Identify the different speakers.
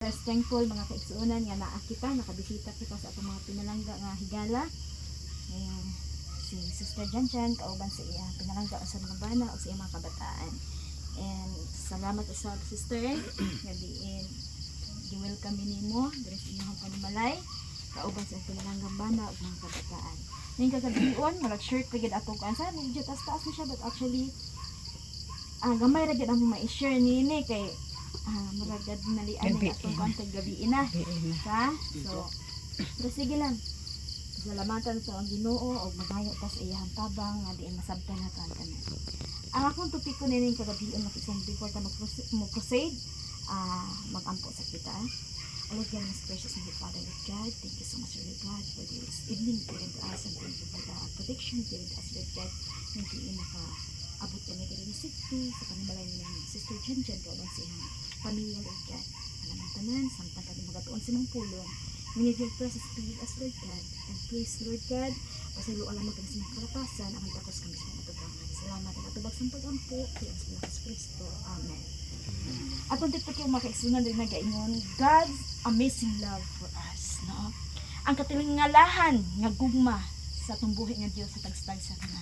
Speaker 1: Let's thankful mga kaigsuonan nga naa kita, nakabisita kita sa atong mga pinalangga nga higala. Si Sister Janjan kauban sa iya pinalangga sa mga bana o sa iya mga kabataan. And salamat sa sister nga diin gi-welcome nimo diri sa inyong panimalay kauban sa pinalanggang bana o mga kabataan. Ning kagabion murag shirt pagid ato kan sa medyo taas-taas na siya but actually gamay ra gyud ang ma-share nini kay maragad nalian ni atong kontag gabi ina ha so pero sige lang salamatan sa ang Ginoo og magayo ta sa iyang tabang nga diin masabtan na tanan. Ang akong topiko nining kagabion makisang before ta mo-proceed magampo sa kita. Lord God, most precious and good Father Lord God, thank you so much Lord God for this evening given to us and thank you for the protection given to us Lord God. Hindi abot kami diri ni safety sa panimalay ni Sister Janjan kauban sa iyang pamilya Lord God. Alam ang tanan, samtang kami magatuon sa mga pulong. We need your presence to lead us Lord God. And please Lord God, pasalo alam mo kami sa mga kalakasan, ang takos kami sa mga tubangan. Salamat at atubag sa pag-ampo, kay ang Salamat Kristo. Amen. Atong dito kayo makaigsunan din nagaingon, God's amazing love for us. No? Ang katilingalahan nga gugma sa atong buhi nga Dios sa tagstag sa tanan.